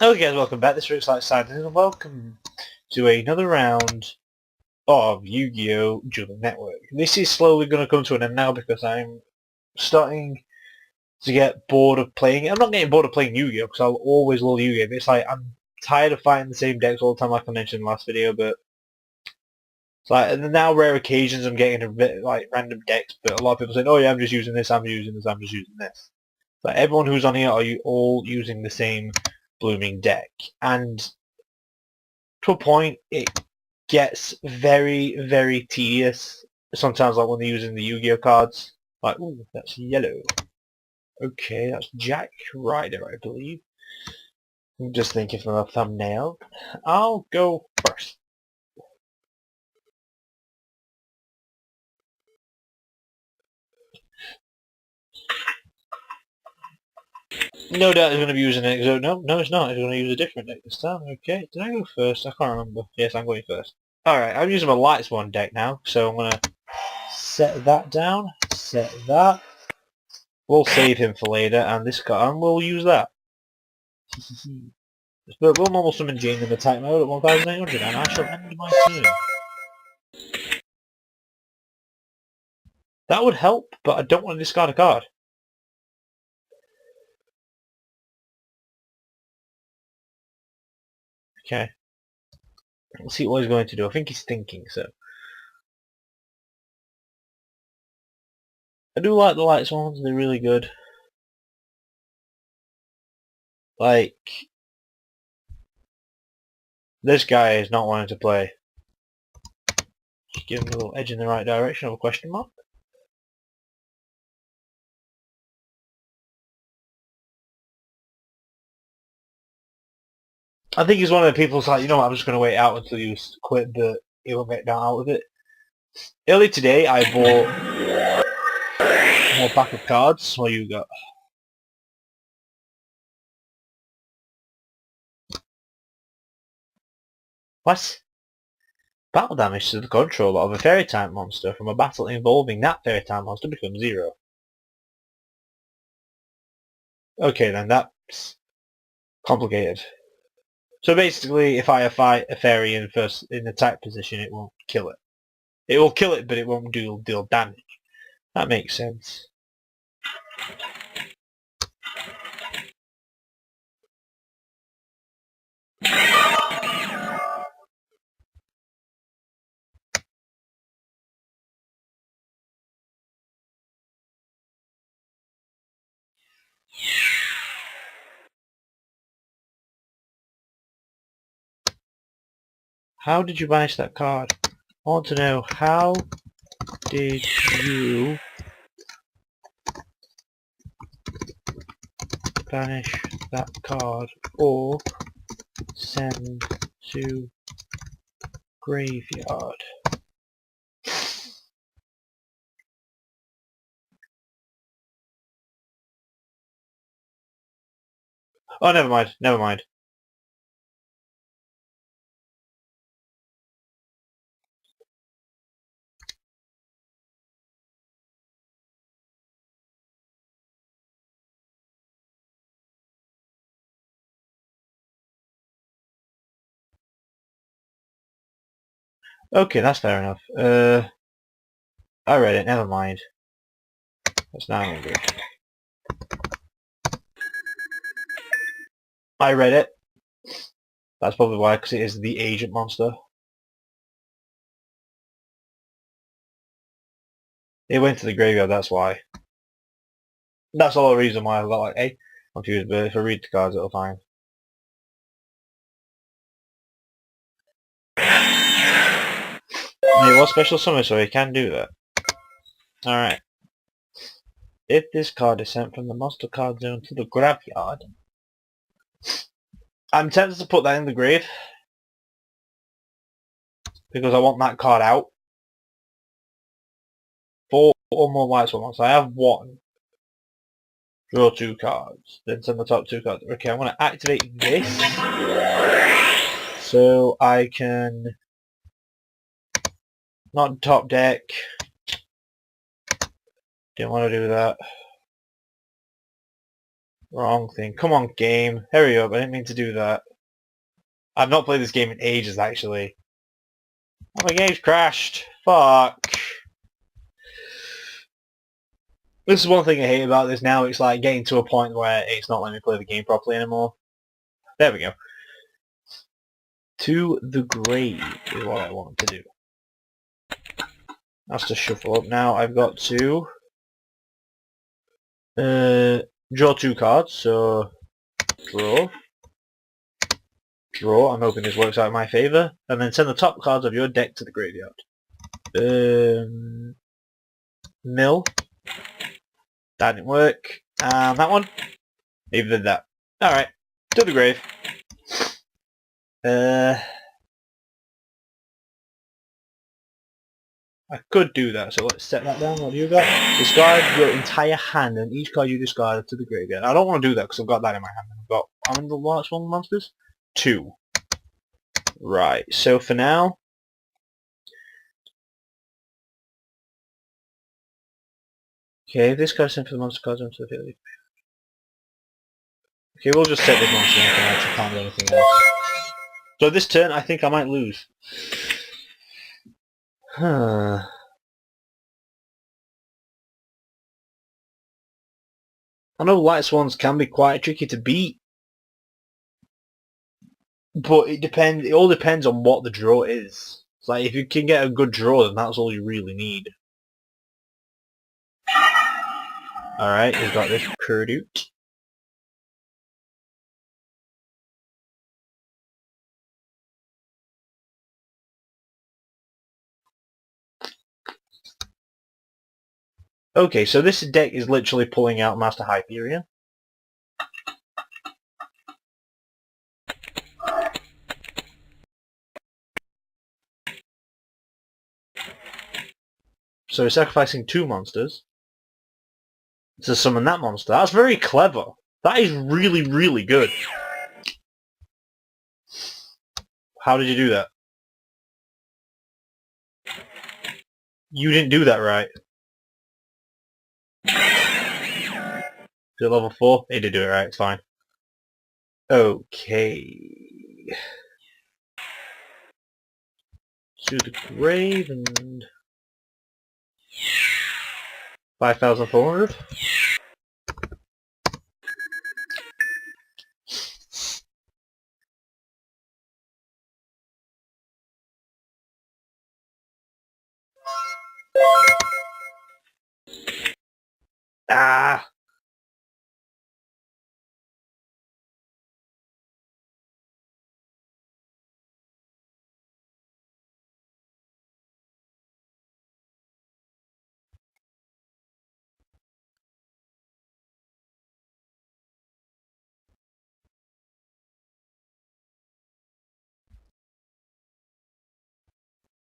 Hello guys, welcome back. This is Rixxalight and welcome to another round of Yu-Gi-Oh! Duel Network. This is slowly going to come to an end now because I'm starting to get bored of playing it. I'm not getting bored of playing Yu-Gi-Oh! Because I'll always love Yu-Gi-Oh! But it's like I'm tired of fighting the same decks all the time like I mentioned in the last video, but it's like and now rare occasions I'm getting a bit like random decks, but a lot of people saying, oh yeah, I'm just using this, I'm using this, I'm just using this. But everyone who's on here are you all using the same blooming deck, and to a point it gets very, very tedious. Sometimes like when they're using the Yu-Gi-Oh cards. Like, ooh, that's yellow. Okay, that's Jack Ryder, I believe. I'm just thinking from a thumbnail. I'll go first. No doubt he's going to be using it. So, no, it's not. He's going to use a different deck this time. Okay, did I go first? I can't remember. Yes, I'm going first. Alright, I'm using my Lightsworn deck now, so I'm going to set that down, set that. We'll save him for later, and this card, and we'll use that. But we'll normal summon Jane in attack mode at 1800, and I shall end my turn. That would help, but I don't want to discard a card. Okay. Let's see what he's going to do. I think he's thinking, so. I do like the Lightsworns, they're really good. Like, this guy is not wanting to play. Just give him a little edge in the right direction of a question mark. I think he's one of the people who's like, you know what, I'm just going to wait out until you quit, but he won't get down out with it. Early today, I bought more pack of cards. What you got? What? Battle damage to the controller of a fairy type monster from a battle involving that fairy type monster becomes 0. Okay then, that's complicated. So basically, if I fight a fairy in attack position, it won't kill it. It will kill it, but it won't deal damage. That makes sense. How did you banish that card? I want to know, how did you banish that card or send to graveyard? Oh, never mind, never mind. Okay, that's fair enough. I read it, never mind. That's not angry. I read it. That's probably why, because it is the agent monster. It went to the graveyard, that's why. That's all the reason why I got like, hey, confused, but if I read the cards, it'll fine. It was special summon, so he can do that. Alright. If this card is sent from the monster card zone to the graveyard, I'm tempted to put that in the grave, because I want that card out. 4 or more Lightsworn ones. I have 1. Draw 2 cards. Then send the top 2 cards. Okay, I'm going to activate this, so I can not top deck. Didn't want to do that. Wrong thing. Come on, game. Hurry up. I didn't mean to do that. I've not played this game in ages, actually. Oh, my game's crashed. Fuck. This is one thing I hate about this now. It's like getting to a point where it's not letting me play the game properly anymore. There we go. To the grave is what I want to do. That's to shuffle up. Now I've got to draw 2 cards. So draw. Draw. I'm hoping this works out in my favour. And then send the top cards of your deck to the graveyard. Mill. That didn't work. And that one. Even did that. Alright. To the grave. I could do that, so let's set that down. What do you got? Discard your entire hand and each card you discard to the graveyard. I don't want to do that because I've got that in my hand. I've got, how many Lightsworn monsters? 2. Right, so for now... Okay, this card's sent for the monster cards into the field. Okay, we'll just set this monster in for now, I can't do anything else. So this turn, I think I might lose. Huh. I know Lightsworns can be quite tricky to beat, but it depends. It all depends on what the draw is. It's like if you can get a good draw, then that's all you really need. All right, we've got this Purdute. Okay, so this deck is literally pulling out Master Hyperion. So we're sacrificing 2 monsters to summon that monster. That's very clever. That is really, really good. How did you do that? You didn't do that right. Is it level 4? He did do it right, it's fine. Okay. To the grave and... 5,400. Ah!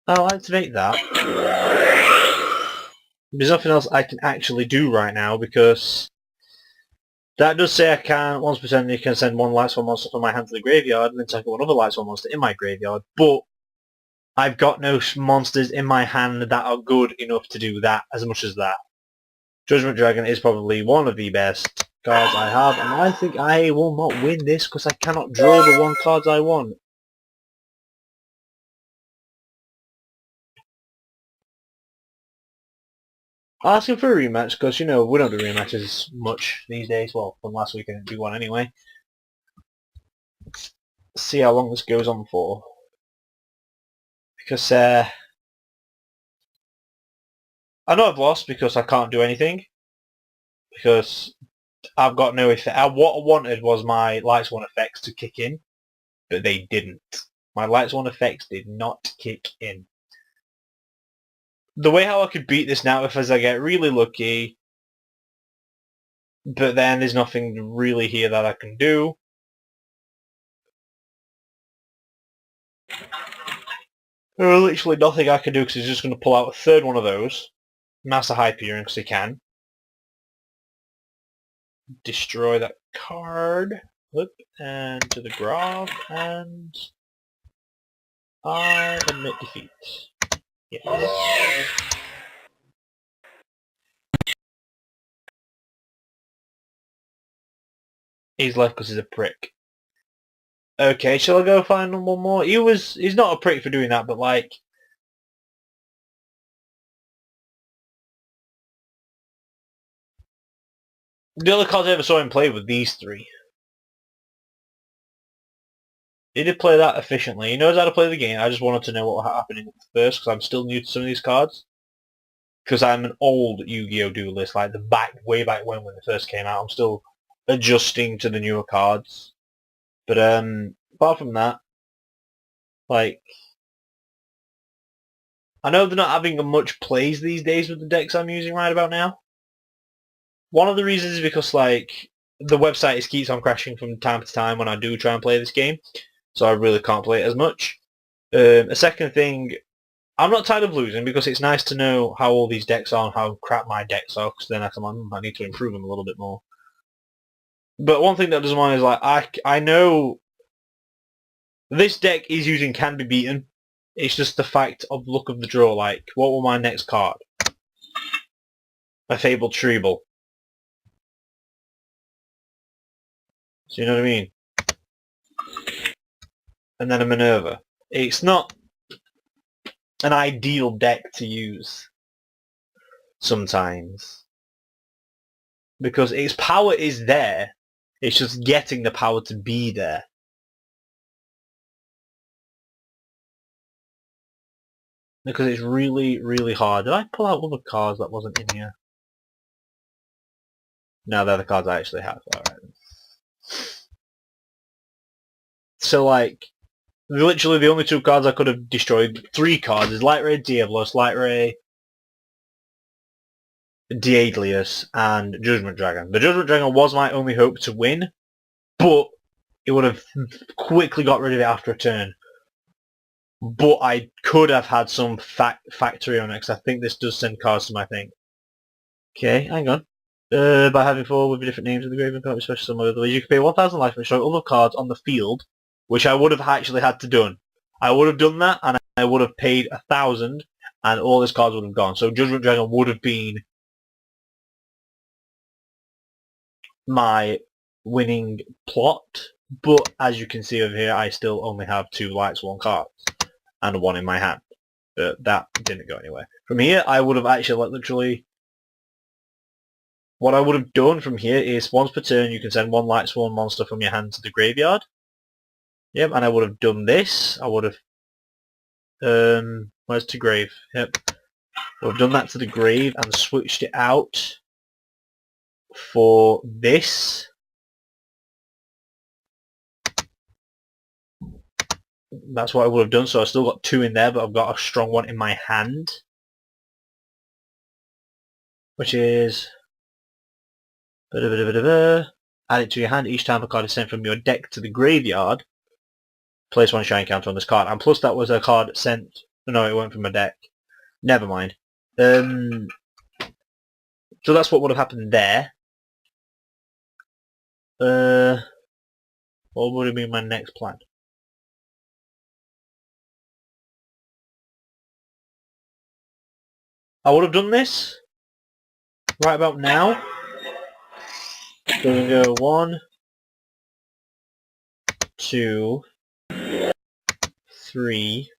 I'll activate that. There's nothing else I can actually do right now because that does say I can, once per turn, you can send 1 Lightsworn monster from my hand to the graveyard and then take one other Lightsworn monster in my graveyard, but I've got no monsters in my hand that are good enough to do that as much as that. Judgment Dragon is probably one of the best cards I have, and I think I will not win this because I cannot draw the 1 cards I want. Asking for a rematch because, you know, we don't do rematches much these days. Well, from last week I didn't do one anyway. See how long this goes on for. Because, I know I've lost because I can't do anything. Because I've got no effect. What I wanted was my Lightsworn effects to kick in, but they didn't. My Lightsworn effects did not kick in. The way how I could beat this now is I get really lucky, but then there's nothing really here that I can do. There's literally nothing I can do because he's just going to pull out a 3rd one of those. Master Hyperion because he can. Destroy that card. Flip and to the grave, and I admit defeat. Yes. He's left because he's a prick. Okay, shall I go find one more? He's not a prick for doing that, but like... The other cards I ever saw him play were these three. He did play that efficiently. He knows how to play the game. I just wanted to know what was happening first, because I'm still new to some of these cards. Because I'm an old Yu-Gi-Oh! Duelist, like way back when they first came out. I'm still adjusting to the newer cards. But apart from that, like, I know they're not having much plays these days with the decks I'm using right about now. One of the reasons is because, like, the website keeps on crashing from time to time when I do try and play this game, so I really can't play it as much. A second thing, I'm not tired of losing because it's nice to know how all these decks are and how crap my decks are, because then I need to improve them a little bit more. But one thing that doesn't mind is, like, I know this deck is using Can Be Beaten. It's just the fact of look of the draw, like, what will my next card? A Fabled Treble. So you know what I mean? And then a Minerva. It's not an ideal deck to use sometimes. Because its power is there. It's just getting the power to be there. Because it's really, really hard. Did I pull out other cards that wasn't in here? No, they're the cards I actually have. Alright. So, like, literally the only two cards I could have destroyed, three cards, is Light Ray Diablos, Light Ray Daedalus, and Judgment Dragon. The Judgment Dragon was my only hope to win, but it would have quickly got rid of it after a turn. But I could have had some factory on it, because I think this does send cards to my thing. Okay, hang on. By having four with different names in the graveyard, especially some other ways, you can pay 1,000 life and show other cards on the field, which I would have actually had to done. I would have done that, and I would have paid 1,000, and all these cards would have gone. So Judgment Dragon would have been my winning plot, but as you can see over here, I still only have 2 Lightsworn cards, and 1 in my hand. That didn't go anywhere. From here, I would have actually, like, literally... What I would have done from here is, once per turn, you can send 1 Lightsworn monster from your hand to the graveyard. Yep, and I would have done this. I would have... where's to grave? Yep. I would have done that to the grave and switched it out for this. That's what I would have done, so I've still got 2 in there, but I've got a strong one in my hand. Which is... Add it to your hand. Each time a card is sent from your deck to the graveyard, place 1 shine counter on this card. And plus that was a card sent... No, it went from my deck. Never mind. So that's what would have happened there. What would have been my next plan? I would have done this right about now. So we go 1, 2, 3.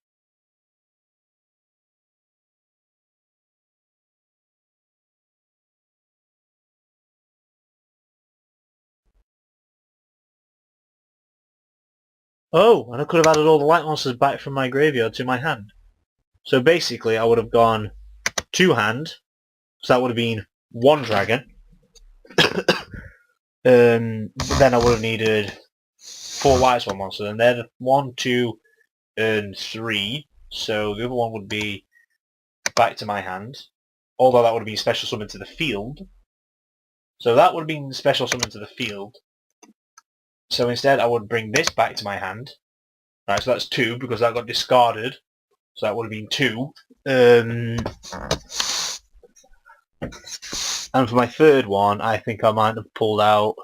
Oh, and I could have added all the light monsters back from my graveyard to my hand. So basically I would have gone 2 hand, so that would have been 1 dragon. Then I would have needed 4 Lightsworn monsters, and they're the 1, 2, and 3. So the other one would be back to my hand, although that would have been special summon to the field. So that would have been special summon to the field. So instead I would bring this back to my hand. Right, so that's 2 because that got discarded. So that would have been 2. And for my third one, I think I might have pulled out...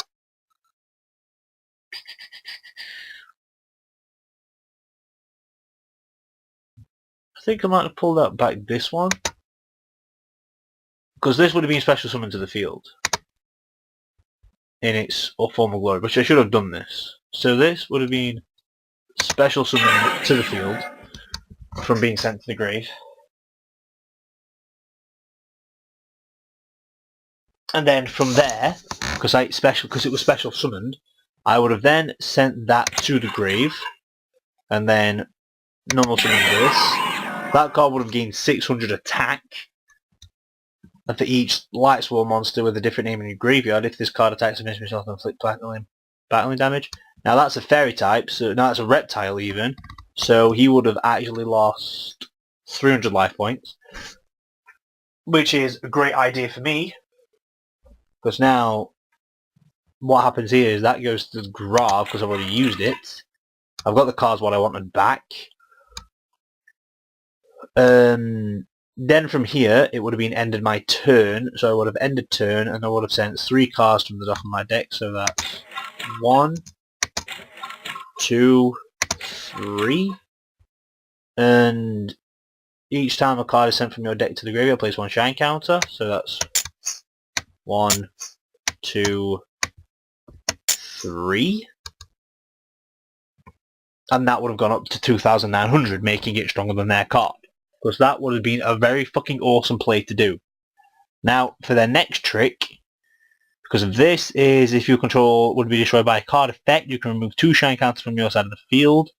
I think I might have pulled out back this one. Because this would have been special summon to the field. in its formal glory, which I should have done this. So this would have been special summoned to the field from being sent to the grave. And then from there, because it was special summoned, I would have then sent that to the grave, and then normal summoned this. That card would have gained 600 attack. And for each Lightsworn monster with a different name in your graveyard, if this card attacks against yourself, inflict battling damage. Now that's a fairy type, so now that's a reptile even. So he would have actually lost 300 life points, which is a great idea for me. Because now, what happens here is that goes to the grave because I've already used it. I've got the cards what I wanted back. Then from here, it would have been ended my turn, so I would have ended turn, and I would have sent 3 cards from the top of my deck, so that's 1, 2, 3, and each time a card is sent from your deck to the graveyard, place 1 shine counter, so that's 1, 2, 3, and that would have gone up to 2,900, making it stronger than their card. Because that would have been a very fucking awesome play to do. Now, for their next trick, because of this, is if your control would be destroyed by a card effect, you can remove 2 shine counters from your side of the field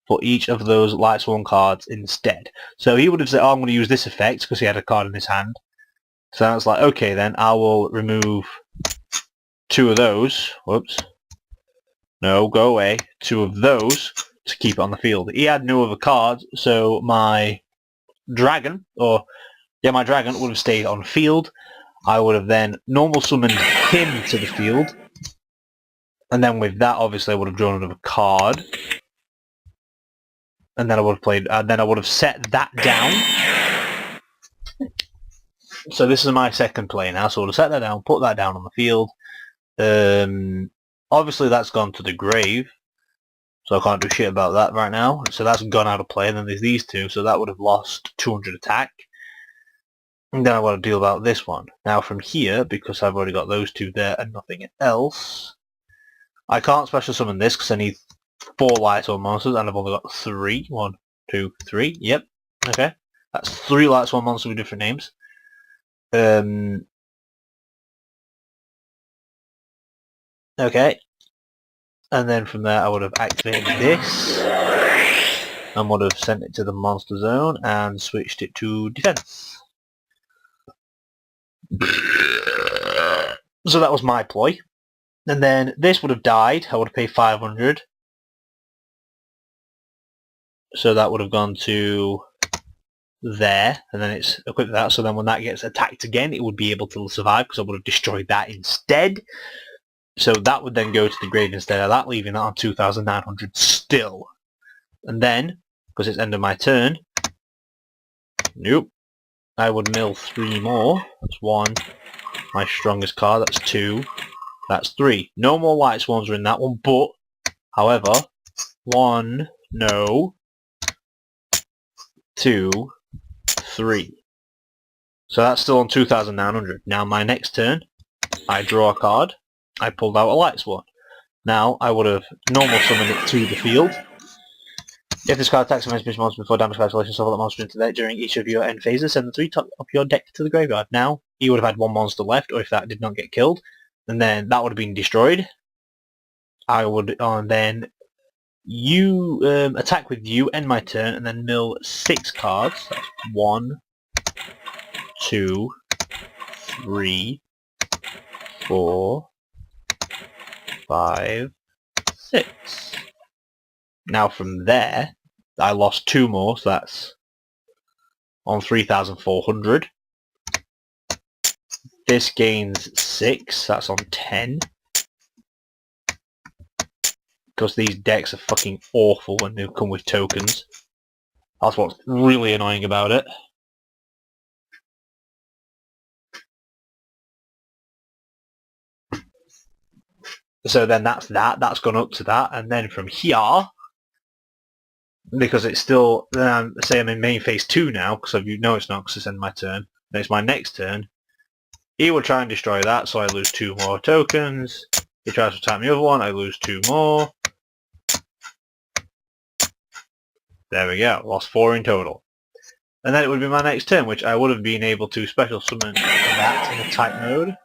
for each of those Lightsworn cards instead. So he would have said, oh, I'm going to use this effect, because he had a card in his hand. So that's like, okay then, I will remove 2 of those. Whoops. No, go away. 2 of those to keep it on the field. He had no other cards, so my dragon would have stayed on field. I would have then normal summoned him to the field, and then with that obviously I would have drawn another card, and then I would have played, and then I would have set that down. So this is my second play now, so I would have set that down, put that down on the field. Obviously that's gone to the grave, so I can't do shit about that right now. So that's gone out of play, and then there's these 2, so that would have lost 200 attack. And then I want to deal about this one. Now from here, because I've already got those 2 there and nothing else, I can't special summon this because I need 4 Lightsworn monsters, and I've only got 3. 1, 2, 3. Yep. Okay. That's 3 Lightsworn monsters with different names. Okay. And then from there I would have activated this and would have sent it to the monster zone and switched it to defense. So that was my ploy. And then this would have died. I would have paid 500. So that would have gone to there, and then it's equipped that, so then when that gets attacked again it would be able to survive because I would have destroyed that instead. So that would then go to the grave instead of that, leaving that on 2,900 still. And then, because it's end of my turn, nope, I would mill 3 more. That's 1, my strongest card, that's 2, that's 3. No more Lightsworns are in that one, but, however, 1, no, 2, 3. So that's still on 2,900. Now my next turn, I draw a card, I pulled out a Lightsworn. Now I would have normal summoned it to the field. If this card attacks a monster before damage calculation, shuffle that monster into deck during each of your end phases, send the 3 top of your deck to the graveyard. Now he would have had 1 monster left, or if that did not get killed, and then that would have been destroyed. I would then attack with you, end my turn, and then mill 6 cards. That's 1, 2, 3, 4, 5, 6. Now from there, I lost 2 more, so that's on 3,400. This gains 6, that's on 10. Because these decks are fucking awful when they come with tokens. That's what's really annoying about it. So then that's gone up to that, and then from here, because it's still, say I'm in main phase 2 now, because you know it's not, because it's in my turn, then it's my next turn, He will try and destroy that, so I lose 2 more tokens. He tries to attack the other one, I lose 2 more. There we go, lost 4 in total. And then it would be my next turn, which I would have been able to special summon that in a type mode.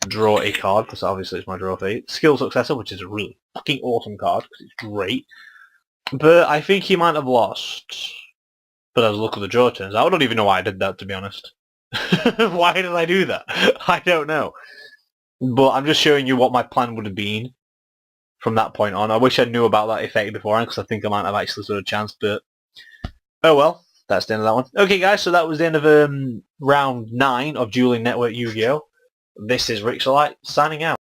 Draw a card, because obviously it's my draw phase. Skill Successor, which is a really fucking awesome card, because it's great. But I think he might have lost. But as a look at the draw turns, I don't even know why I did that, to be honest. Why did I do that? I don't know. But I'm just showing you what my plan would have been from that point on. I wish I knew about that effect beforehand, because I think I might have actually stood a chance, but oh well. That's the end of that one. Okay guys, so that was the end of round 9 of Dueling Network Yu-Gi-Oh! This is Rixxalight, signing out.